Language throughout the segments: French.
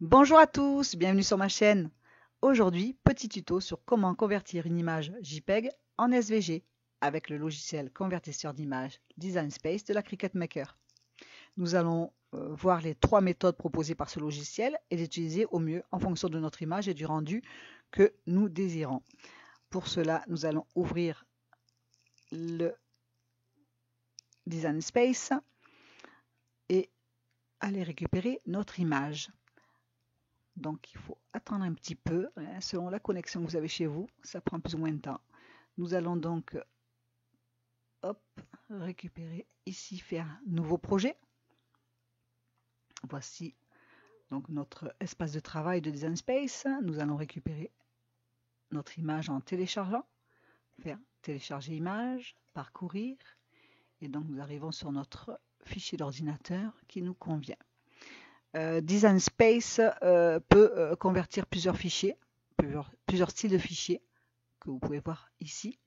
Bonjour à tous, bienvenue sur ma chaîne. Aujourd'hui, petit tuto sur comment convertir une image JPEG en SVG avec le logiciel convertisseur d'image Design Space de la Cricut Maker. Nous allons voir les trois méthodes proposées par ce logiciel et les utiliser au mieux en fonction de notre image et du rendu que nous désirons. Pour cela, nous allons ouvrir le Design Space et aller récupérer notre image. Donc il faut attendre un petit peu, selon la connexion que vous avez chez vous, ça prend plus ou moins de temps. Nous allons donc récupérer ici, faire nouveau projet. Voici donc notre espace de travail de Design Space. Nous allons récupérer notre image en téléchargeant, faire télécharger image, parcourir, et donc nous arrivons sur notre fichier d'ordinateur qui nous convient. Design Space peut convertir plusieurs fichiers, plusieurs styles de fichiers que vous pouvez voir ici,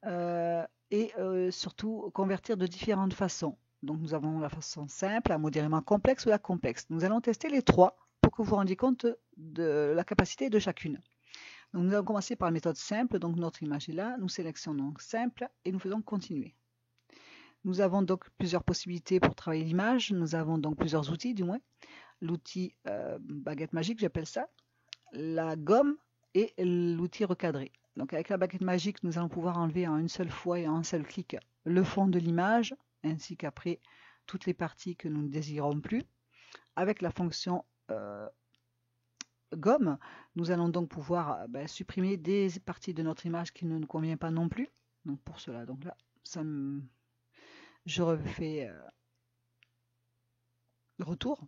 et surtout convertir de différentes façons. Donc nous avons la façon simple, la modérément complexe ou la complexe. Nous allons tester les trois pour que vous vous rendiez compte de la capacité de chacune. Donc nous allons commencer par la méthode simple, donc notre image est là, nous sélectionnons simple et nous faisons continuer. Nous avons donc plusieurs possibilités pour travailler l'image, nous avons donc plusieurs outils du moins. L'outil baguette magique, j'appelle ça, la gomme et l'outil recadré. Donc avec la baguette magique, nous allons pouvoir enlever en une seule fois et en un seul clic le fond de l'image, ainsi qu'après toutes les parties que nous ne désirons plus. Avec la fonction gomme, nous allons donc pouvoir supprimer des parties de notre image qui ne nous conviennent pas non plus. Donc pour cela, donc là, je refais retour.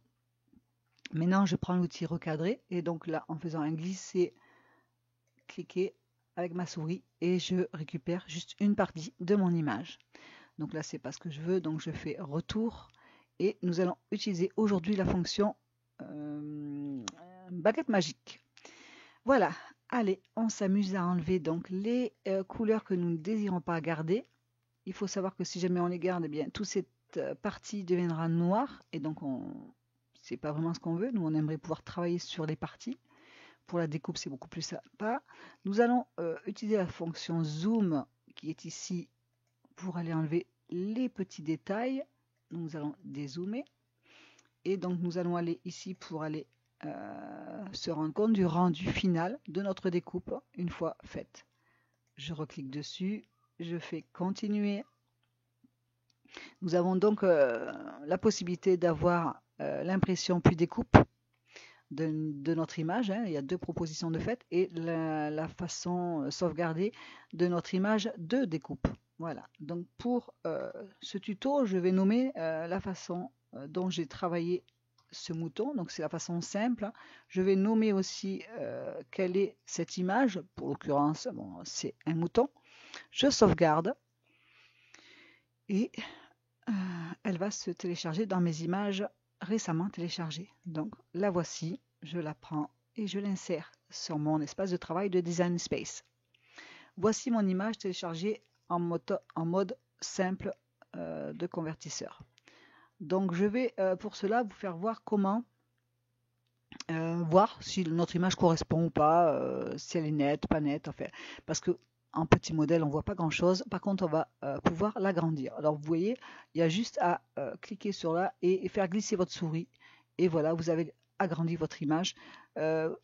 Maintenant, je prends l'outil recadré et donc là, en faisant un glisser, cliquer avec ma souris et je récupère juste une partie de mon image. Donc là, c'est pas ce que je veux, donc je fais retour et nous allons utiliser aujourd'hui la fonction baguette magique. Voilà, allez, on s'amuse à enlever donc les couleurs que nous ne désirons pas garder. Il faut savoir que si jamais on les garde, eh bien toute cette partie deviendra noire et donc c'est pas vraiment ce qu'on veut. Nous, on aimerait pouvoir travailler sur les parties. Pour la découpe, c'est beaucoup plus sympa. Nous allons utiliser la fonction zoom qui est ici pour aller enlever les petits détails. Nous allons dézoomer. Et donc, nous allons aller ici pour aller se rendre compte du rendu final de notre découpe une fois faite. Je reclique dessus. Je fais continuer. Nous avons donc la possibilité d'avoir l'impression puis découpe de notre image. Il y a deux propositions de fait et la façon sauvegardée de notre image de découpe. Voilà, donc pour ce tuto, je vais nommer la façon dont j'ai travaillé ce mouton. Donc c'est la façon simple. Je vais nommer aussi quelle est cette image. Pour l'occurrence, bon, c'est un mouton. Je sauvegarde et elle va se télécharger dans mes images récemment téléchargées. Donc la voici, je la prends et je l'insère sur mon espace de travail de Design Space. Voici mon image téléchargée en mode simple de convertisseur. Donc je vais pour cela vous faire voir comment voir si notre image correspond ou pas, si elle est nette, pas nette, enfin, parce que en petit modèle, on ne voit pas grand chose. Par contre, on va pouvoir l'agrandir. Alors, vous voyez, il y a juste à cliquer sur là et faire glisser votre souris. Et voilà, vous avez agrandi votre image. Il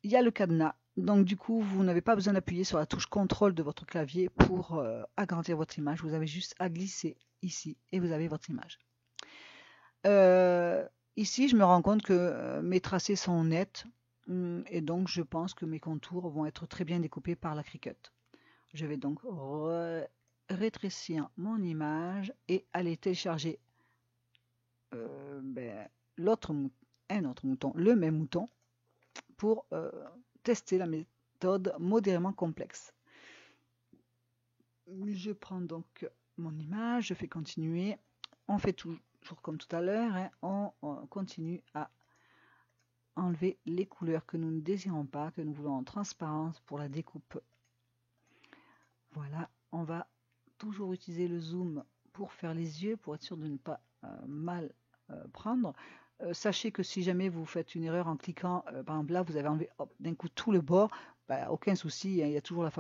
y a le cadenas. Donc, du coup, vous n'avez pas besoin d'appuyer sur la touche contrôle de votre clavier pour agrandir votre image. Vous avez juste à glisser ici et vous avez votre image. Ici, je me rends compte que mes tracés sont nets et donc je pense que mes contours vont être très bien découpés par la Cricut. Je vais donc rétrécir mon image et aller télécharger un autre mouton, le même mouton, pour tester la méthode modérément complexe. Je prends donc mon image, je fais continuer, on fait toujours comme tout à l'heure, hein, on continue à enlever les couleurs que nous ne désirons pas, que nous voulons en transparence pour la découpe. Voilà, on va toujours utiliser le zoom pour faire les yeux, pour être sûr de ne pas mal prendre. Sachez que si jamais vous faites une erreur en cliquant, par exemple là, vous avez enlevé d'un coup tout le bord, bah, aucun souci, hein, il y a toujours la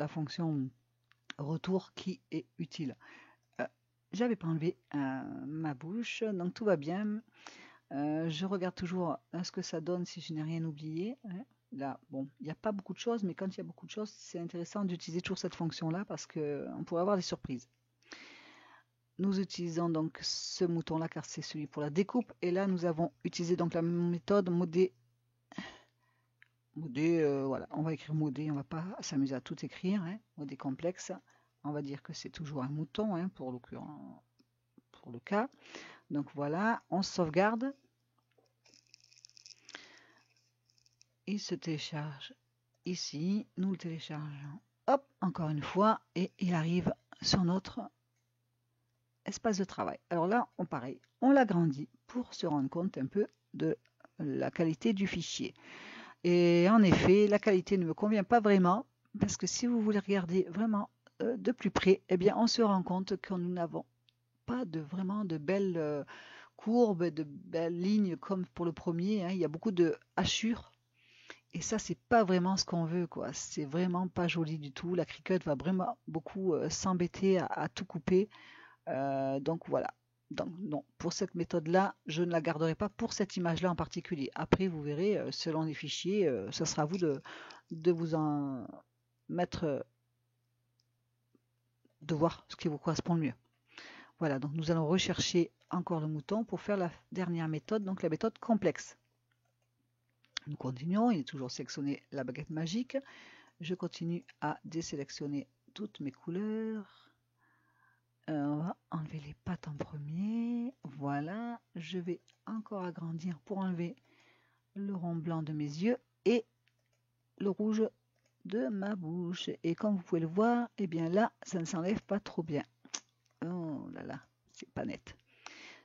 fonction retour qui est utile. J'avais pas enlevé ma bouche, donc tout va bien. Je regarde toujours ce que ça donne si je n'ai rien oublié. Hein. Là, bon, il n'y a pas beaucoup de choses, mais quand il y a beaucoup de choses, c'est intéressant d'utiliser toujours cette fonction-là parce qu'on pourrait avoir des surprises. Nous utilisons donc ce mouton-là car c'est celui pour la découpe. Et là, nous avons utilisé donc la méthode modé. Voilà, on va écrire modé, on va pas s'amuser à tout écrire. Hein. Modé complexe, on va dire que c'est toujours un mouton hein, pour le cas. Donc voilà, on sauvegarde. Il se télécharge ici, nous le téléchargeons, hop, encore une fois, et il arrive sur notre espace de travail. Alors là, pareil, on l'agrandit pour se rendre compte un peu de la qualité du fichier. Et en effet, la qualité ne me convient pas vraiment, parce que si vous voulez regarder vraiment de plus près, eh bien, on se rend compte que nous n'avons pas vraiment de belles courbes, de belles lignes comme pour le premier. Hein. Il y a beaucoup de hachures. Et ça, c'est pas vraiment ce qu'on veut, quoi. C'est vraiment pas joli du tout. La Cricut va vraiment beaucoup s'embêter à tout couper. Donc voilà. Donc non, pour cette méthode-là, je ne la garderai pas pour cette image-là en particulier. Après, vous verrez, selon les fichiers, ce sera à vous de vous en mettre, de voir ce qui vous correspond le mieux. Voilà, donc nous allons rechercher encore le mouton pour faire la dernière méthode, donc la méthode complexe. Nous continuons, il est toujours sélectionné la baguette magique. Je continue à désélectionner toutes mes couleurs. On va enlever les pattes en premier. Voilà, je vais encore agrandir pour enlever le rond blanc de mes yeux et le rouge de ma bouche. Et comme vous pouvez le voir, eh bien là, ça ne s'enlève pas trop bien. Oh là là, c'est pas net.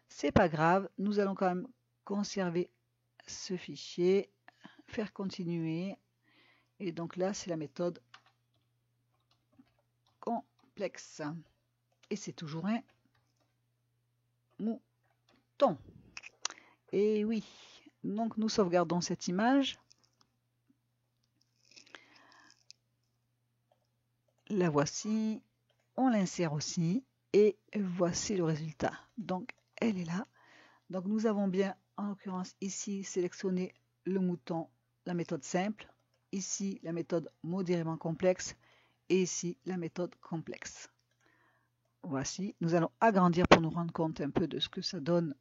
C'est pas grave, nous allons quand même conserver ce fichier, faire continuer. Et donc là, c'est la méthode complexe. Et c'est toujours un mouton. Et oui, donc nous sauvegardons cette image. La voici, on l'insère aussi et voici le résultat. Donc elle est là. Donc nous avons bien en l'occurrence ici sélectionné le mouton, la méthode simple, ici la méthode modérément complexe et ici la méthode complexe. Voici, nous allons agrandir pour nous rendre compte un peu de ce que ça donne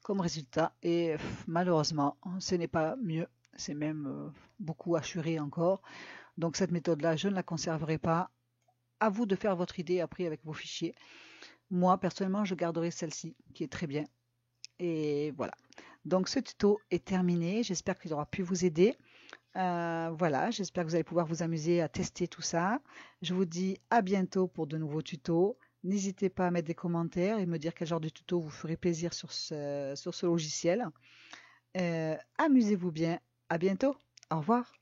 comme résultat et malheureusement ce n'est pas mieux, c'est même beaucoup hachuré encore. Donc cette méthode là je ne la conserverai pas. À vous de faire votre idée après avec vos fichiers. Moi, personnellement, je garderai celle-ci, qui est très bien. Et voilà. Donc, ce tuto est terminé. J'espère qu'il aura pu vous aider. Voilà, j'espère que vous allez pouvoir vous amuser à tester tout ça. Je vous dis à bientôt pour de nouveaux tutos. N'hésitez pas à mettre des commentaires et me dire quel genre de tuto vous ferait plaisir sur ce logiciel. Amusez-vous bien. À bientôt. Au revoir.